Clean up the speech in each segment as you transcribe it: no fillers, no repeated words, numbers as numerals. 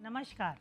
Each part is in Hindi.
नमस्कार।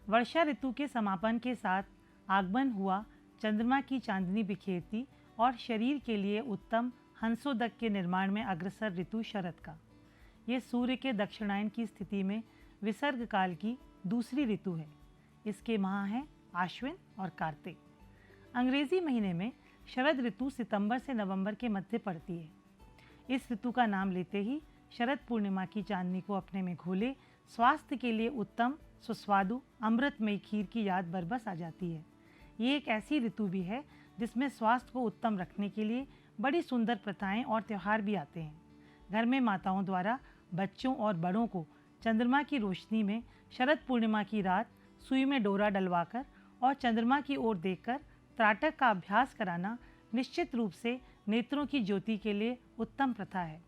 वर्षा ऋतु के समापन के साथ आगमन हुआ चंद्रमा की चांदनी बिखेरती और शरीर के लिए उत्तम हंसोदक के निर्माण में अग्रसर ऋतु शरद का। ये सूर्य के दक्षिणायन की स्थिति में विसर्ग काल की दूसरी ऋतु है। इसके माह हैं आश्विन और कार्तिक। अंग्रेजी महीने में शरद ऋतु सितंबर से नवंबर के मध्य पड़ती है। इस ऋतु का नाम लेते ही शरद पूर्णिमा की चांदनी को अपने में घोले स्वास्थ्य के लिए उत्तम सुस्वादु अमृतमयी खीर की याद बरबस आ जाती है। ये एक ऐसी ऋतु भी है जिसमें स्वास्थ्य को उत्तम रखने के लिए बड़ी सुंदर प्रथाएं और त्यौहार भी आते हैं। घर में माताओं द्वारा बच्चों और बड़ों को चंद्रमा की रोशनी में शरद पूर्णिमा की रात सुई में डोरा डलवाकर और चंद्रमा की ओर देखकर त्राटक का अभ्यास कराना निश्चित रूप से नेत्रों की ज्योति के लिए उत्तम प्रथा है,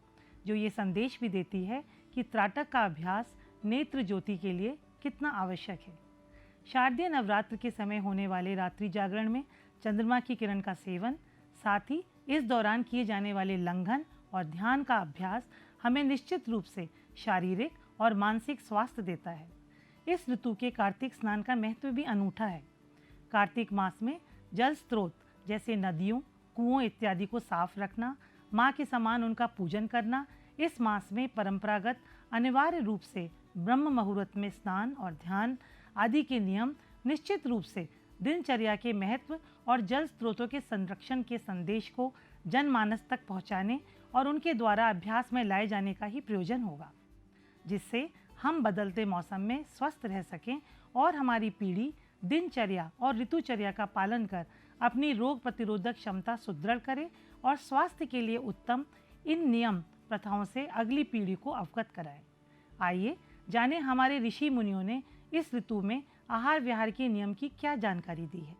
जो ये संदेश भी देती है कि त्राटक का अभ्यास नेत्र ज्योति के लिए कितना आवश्यक है। शारदीय नवरात्र के समय होने वाले रात्रि जागरण में चंद्रमा की किरण का सेवन, साथ ही इस दौरान किए जाने वाले लंघन और ध्यान का अभ्यास हमें निश्चित रूप से शारीरिक और मानसिक स्वास्थ्य देता है। इस ऋतु के कार्तिक स्नान का महत्व भी अनूठा है। कार्तिक मास में जल स्रोत जैसे नदियों, कुओं इत्यादि को साफ रखना, माँ के समान उनका पूजन करना, इस मास में परंपरागत अनिवार्य रूप से ब्रह्म मुहूर्त में स्नान और ध्यान आदि के नियम निश्चित रूप से दिनचर्या के महत्व और जल स्रोतों के संरक्षण के संदेश को जनमानस तक पहुंचाने और उनके द्वारा अभ्यास में लाए जाने का ही प्रयोजन होगा, जिससे हम बदलते मौसम में स्वस्थ रह सकें और हमारी पीढ़ी दिनचर्या और ऋतुचर्या का पालन कर अपनी रोग प्रतिरोधक क्षमता सुदृढ़ करे और स्वास्थ्य के लिए उत्तम इन नियम प्रथाओं से अगली पीढ़ी को अवगत कराए। आइए जाने हमारे ऋषि मुनियों ने इस ऋतु में आहार विहार के नियम की क्या जानकारी दी है।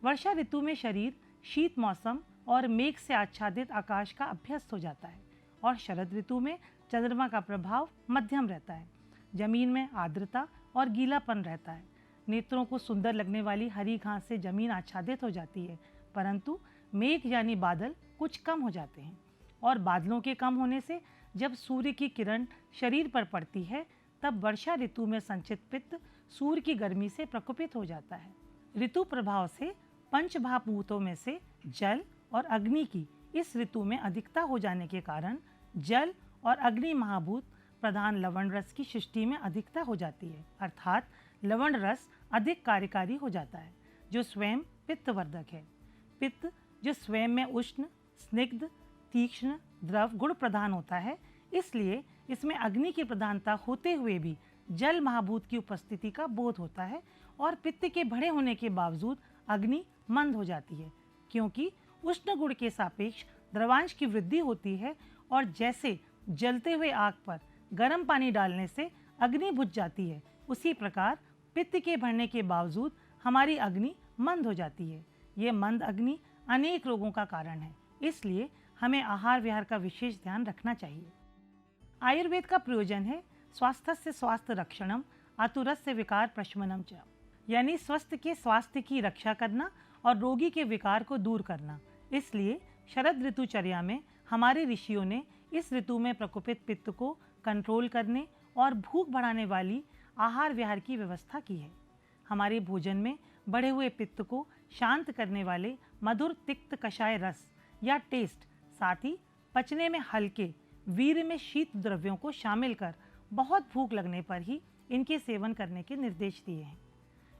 वर्षा ऋतु में शरीर शीत मौसम और मेघ से आच्छादित आकाश का अभ्यस्त हो जाता है और शरद ऋतु में चंद्रमा का प्रभाव मध्यम रहता है। जमीन में आर्द्रता और गीलापन रहता है। नेत्रों को सुंदर लगने वाली हरी घास से जमीन आच्छादित हो जाती है, परंतु मेघ यानी बादल कुछ कम हो जाते हैं और बादलों के कम होने से जब सूर्य की किरण शरीर पर पड़ती है तब वर्षा ऋतु में संचित पित्त सूर्य की गर्मी से प्रकोपित हो जाता है। ऋतु प्रभाव से पंचमहाभूतों में से जल और अग्नि की इस ऋतु में अधिकता हो जाने के कारण जल और अग्नि महाभूत प्रधान लवण रस की सृष्टि में अधिकता हो जाती है, अर्थात लवण रस अधिक कार्यकारी हो जाता है, जो स्वयं पित्तवर्धक है। पित्त जो स्वयं में उष्ण, स्निग्ध, तीक्ष्ण, द्रव गुण प्रधान होता है, इसलिए इसमें अग्नि की प्रधानता होते हुए भी जल महाभूत की उपस्थिति का बोध होता है और पित्त के बढ़े होने के बावजूद अग्नि मंद हो जाती है, क्योंकि उष्ण गुण के सापेक्ष द्रवांश की वृद्धि होती है और जैसे जलते हुए आग पर गर्म पानी डालने से अग्नि बुझ जाती है, उसी प्रकार पित्त के बढ़ने के बावजूद हमारी अग्नि मंद हो जाती है। ये मंद अग्नि अनेक रोगों का कारण है, इसलिए हमें आहार विहार का विशेष ध्यान रखना चाहिए। आयुर्वेद का प्रयोजन है स्वास्थ्य स्वास्थ्य रक्षणम आतुरस्य विकार प्रशमनम च, यानी स्वस्थ के स्वास्थ्य की रक्षा करना और रोगी के विकार को दूर करना। इसलिए शरद ऋतुचर्या में हमारे ऋषियों ने इस ऋतु में प्रकोपित पित्त को कंट्रोल करने और भूख बढ़ाने वाली आहार विहार की व्यवस्था की है। हमारे भोजन में बढ़े हुए पित्त को शांत करने वाले मधुर तिक्त कषाय रस या टेस्ट, साथ ही पचने में हल्के वीर्य में शीत द्रव्यों को शामिल कर बहुत भूख लगने पर ही इनके सेवन करने के निर्देश दिए हैं।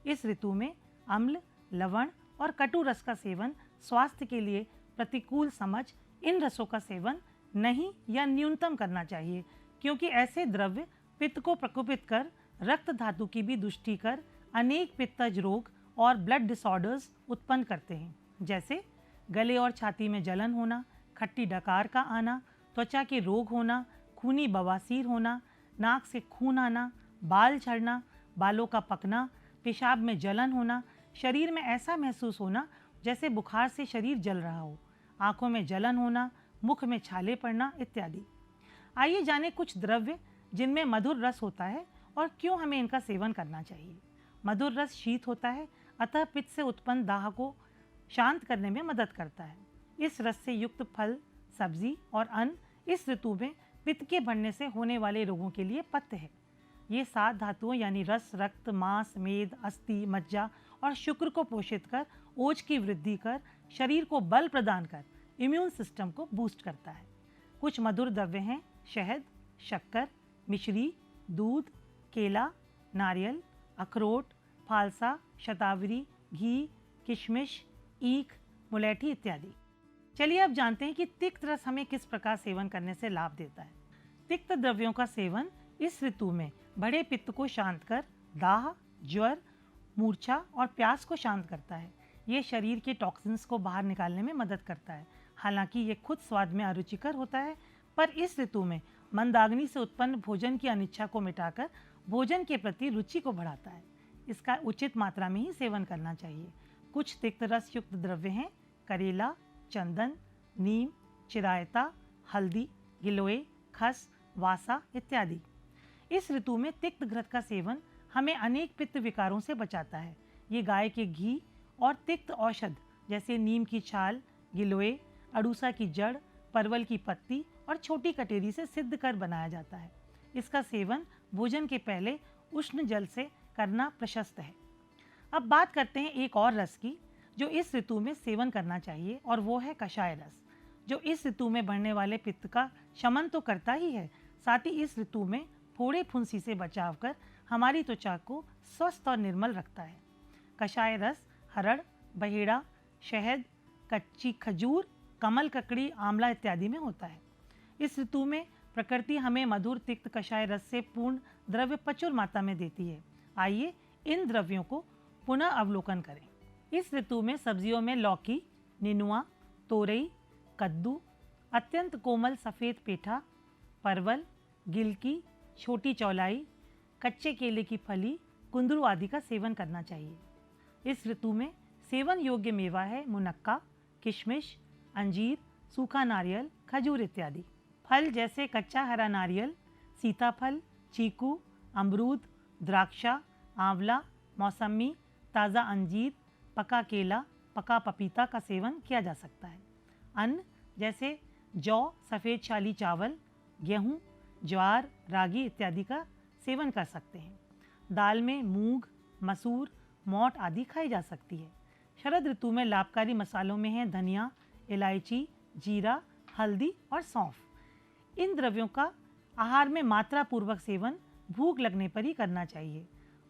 इस ऋतु में अम्ल, लवण और कटु रस का सेवन स्वास्थ्य के लिए प्रतिकूल समझ इन रसों का सेवन नहीं या न्यूनतम करना चाहिए, क्योंकि ऐसे द्रव्य पित्त को प्रकोपित कर रक्त धातु की भी दुष्टि कर अनेक पित्तज रोग और ब्लड डिसऑर्डर्स उत्पन्न करते हैं, जैसे गले और छाती में जलन होना, खट्टी डकार का आना, त्वचा के रोग होना, खूनी बवासीर होना, नाक से खून आना, बाल झड़ना, बालों का पकना, पेशाब में जलन होना, शरीर में ऐसा महसूस होना जैसे बुखार से शरीर जल रहा हो, आंखों में जलन होना, मुख में छाले पड़ना इत्यादि। आइए जाने कुछ द्रव्य जिनमें मधुर रस होता है और क्यों हमें इनका सेवन करना चाहिए। मधुर रस शीत होता है, अतः पित्त से उत्पन्न दाह को शांत करने में मदद करता है। इस रस से युक्त फल, सब्जी और अन्न इस ऋतु में पित्त के बढ़ने से होने वाले रोगों के लिए पथ्य है। ये 7 धातुओं यानी रस, रक्त, मांस, मेद, अस्थि, मज्जा और शुक्र को पोषित कर, ओज की वृद्धि कर, शरीर को बल प्रदान कर, इम्यून सिस्टम को बूस्ट करता है। कुछ मधुर द्रव्य हैं शहद, शक्कर, मिश्री, दूध, केला, नारियल, अखरोट, फालसा, शतावरी, घी, किशमिश, ईख, मुलेठी इत्यादि। चलिए अब जानते हैं कि तिक्त रस हमें किस प्रकार सेवन करने से लाभ देता है। तिक्त द्रव्यों का सेवन इस ऋतु में बढ़े पित्त को शांत कर दाह, ज्वर, मूर्छा और प्यास को शांत करता है। ये शरीर के टॉक्सिन्स को बाहर निकालने में मदद करता है। हालांकि ये खुद स्वाद में अरुचिकर होता है, पर इस ऋतु में मंदाग्नि से उत्पन्न भोजन की अनिच्छा को मिटाकर भोजन के प्रति रुचि को बढ़ाता है। इसका उचित मात्रा में ही सेवन करना चाहिए। कुछ तिक्त रस युक्त द्रव्य हैं करेला, चंदन, नीम, चिरायता, हल्दी, गिलोय, खस, वासा इत्यादि। इस ऋतु में तिक्त घृत का सेवन हमें अनेक पित्त विकारों से बचाता है। ये गाय के घी और तिक्त औषध जैसे नीम की छाल, गिलोय, अड़ूसा की जड़, परवल की पत्ती और छोटी कटेरी से सिद्ध कर बनाया जाता है। इसका सेवन भोजन के पहले उष्ण जल से करना प्रशस्त है। अब बात करते हैं एक और रस की जो इस ऋतु में सेवन करना चाहिए, और वो है कषाय रस, जो इस ऋतु में बढ़ने वाले पित्त का शमन तो करता ही है, साथ ही इस ऋतु में फोड़े फुंसी से बचाव कर हमारी त्वचा को स्वस्थ और निर्मल रखता है। कषाय रस हरड़, बहेड़ा, शहद, कच्ची खजूर, कमल ककड़ी, आंवला इत्यादि में होता है। इस ऋतु में प्रकृति हमें मधुर तिक्त कषाय रस से पूर्ण द्रव्य प्रचुर मात्रा में देती है। आइए इन द्रव्यों को पुनः अवलोकन करें। इस ऋतु में सब्जियों में लौकी, निनुआ, तोरई, कद्दू, अत्यंत कोमल सफ़ेद पेठा, परवल, गिलकी, छोटी चौलाई, कच्चे केले की फली, कुंदरू आदि का सेवन करना चाहिए। इस ऋतु में सेवन योग्य मेवा है मुनक्का, किशमिश, अंजीर, सूखा नारियल, खजूर इत्यादि। फल जैसे कच्चा हरा नारियल, सीताफल, चीकू, अमरूद, द्राक्षा, आंवला, मौसमी, ताज़ा अंजीर, पका केला, पका पपीता का सेवन किया जा सकता है। अन्न जैसे जौ, सफ़ेद छाली चावल, गेहूँ, ज्वार, रागी इत्यादि का सेवन कर सकते हैं। दाल में मूंग, मसूर, मोट आदि खाई जा सकती है। शरद ऋतु में लाभकारी मसालों में हैं धनिया, इलायची, जीरा, हल्दी और सौंफ। इन द्रव्यों का आहार में मात्रा पूर्वक सेवन भूख लगने पर ही करना चाहिए।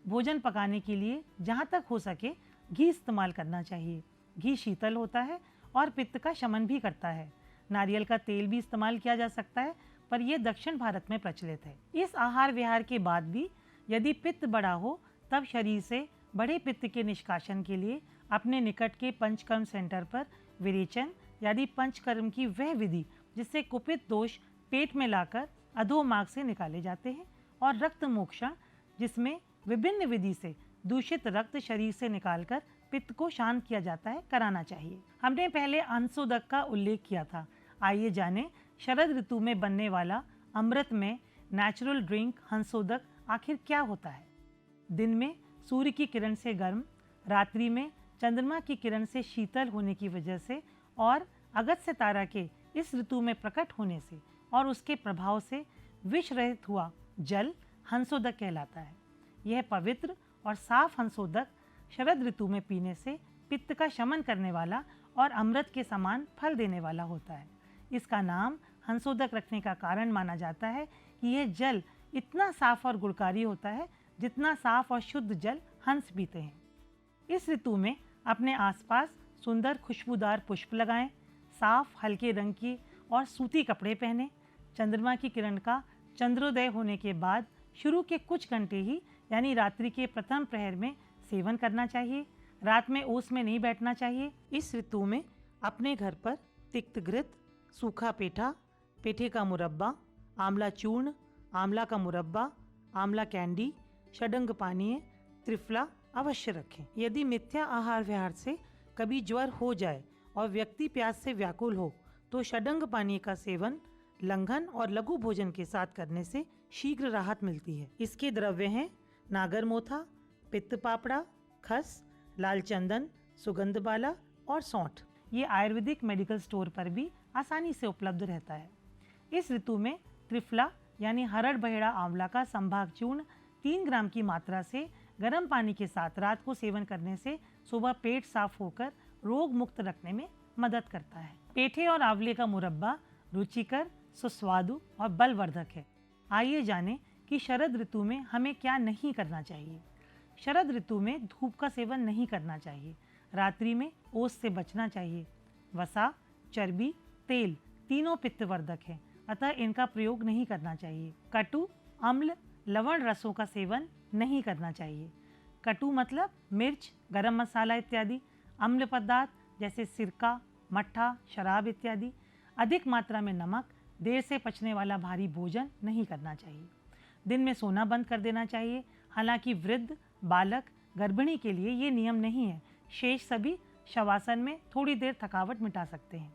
भोजन पकाने के लिए जहाँ तक हो सके घी इस्तेमाल करना चाहिए। घी शीतल होता है और पित्त का शमन भी करता है। नारियल का तेल भी इस्तेमाल किया जा सकता है, पर यह दक्षिण भारत में प्रचलित है। इस आहार विहार के बाद भी यदि पित्त बढ़ा हो तब शरीर से बड़े पित्त के निष्कासन के लिए अपने निकट के पंचकर्म सेंटर पर विरेचन यानी पंचकर्म की वह विधि जिससे कुपित दोष पेट में लाकर अधोमार्ग से निकाले जाते हैं, और रक्त मोक्षण जिसमें विभिन्न विधि से दूषित रक्त शरीर से निकालकर पित्त को शांत किया जाता है, कराना चाहिए। हमने पहले अंशोदक का उल्लेख किया था। आइए जानें शरद ऋतु में बनने वाला अमृत में नेचुरल ड्रिंक हंसोदक आखिर क्या होता है। दिन में सूर्य की किरण से गर्म, रात्रि में चंद्रमा की किरण से शीतल होने की वजह से और अगस्त्य तारा के इस ऋतु में प्रकट होने से और उसके प्रभाव से विष रहित हुआ जल हंसोदक कहलाता है। यह पवित्र और साफ हंसोदक शरद ऋतु में पीने से पित्त का शमन करने वाला और अमृत के समान फल देने वाला होता है। इसका नाम हंसोदक रखने का कारण माना जाता है कि यह जल इतना साफ और गुणकारी होता है जितना साफ और शुद्ध जल हंस पीते हैं। इस ऋतु में अपने आसपास सुंदर खुशबूदार पुष्प लगाएं, साफ हल्के रंग की और सूती कपड़े पहने। चंद्रमा की किरण का चंद्रोदय होने के बाद शुरू के कुछ घंटे ही यानी रात्रि के प्रथम प्रहर में सेवन करना चाहिए। रात में ओस में नहीं बैठना चाहिए। इस ऋतु में अपने घर पर तिक्त घृत, सूखा पेठा, पेठे का मुरब्बा, आंवला चूर्ण, आंवला का मुरब्बा, आंवला कैंडी, षडंग पानीय, त्रिफला अवश्य रखें। यदि मिथ्या आहार विहार से कभी ज्वर हो जाए और व्यक्ति प्यास से व्याकुल हो तो षडंग पानीय का सेवन लंघन और लघु भोजन के साथ करने से शीघ्र राहत मिलती है। इसके द्रव्य हैं नागरमोथा, पित्त पापड़ा, खस, लाल चंदन, सुगंधबाला और सौंठ। ये आयुर्वेदिक मेडिकल स्टोर पर भी आसानी से उपलब्ध रहता है। इस ऋतु में त्रिफला यानी हरड़ बहेड़ा आंवला का संभाग चूर्ण 3 ग्राम की मात्रा से गर्म पानी के साथ रात को सेवन करने से सुबह पेट साफ होकर रोग मुक्त रखने में मदद करता है। पेठे और आंवले का मुरब्बा रुचिकर, सुस्वादु और बलवर्धक है। आइए जानें कि शरद ऋतु में हमें क्या नहीं करना चाहिए। शरद ऋतु में धूप का सेवन नहीं करना चाहिए। रात्रि में ओस से बचना चाहिए। वसा, चर्बी, तेल तीनों पित्तवर्धक हैं, अतः इनका प्रयोग नहीं करना चाहिए। कटु, अम्ल, लवण रसों का सेवन नहीं करना चाहिए। कटु मतलब मिर्च, गरम मसाला इत्यादि। अम्ल पदार्थ जैसे सिरका, मट्ठा, शराब इत्यादि। अधिक मात्रा में नमक, देर से पचने वाला भारी भोजन नहीं करना चाहिए। दिन में सोना बंद कर देना चाहिए। हालांकि वृद्ध, बालक, गर्भिणी के लिए ये नियम नहीं है। शेष सभी शवासन में थोड़ी देर थकावट मिटा सकते हैं।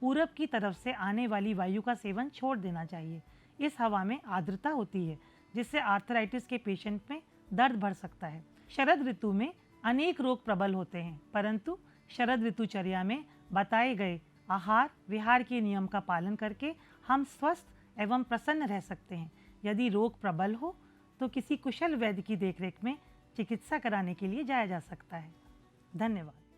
पूरब की तरफ से आने वाली वायु का सेवन छोड़ देना चाहिए। इस हवा में आर्द्रता होती है, जिससे आर्थराइटिस के पेशेंट में दर्द बढ़ सकता है। शरद ऋतु में अनेक रोग प्रबल होते हैं, परंतु शरद ऋतुचर्या में बताए गए आहार विहार के नियम का पालन करके हम स्वस्थ एवं प्रसन्न रह सकते हैं। यदि रोग प्रबल हो तो किसी कुशल वैद्य की देखरेख में चिकित्सा कराने के लिए जाया जा सकता है। धन्यवाद।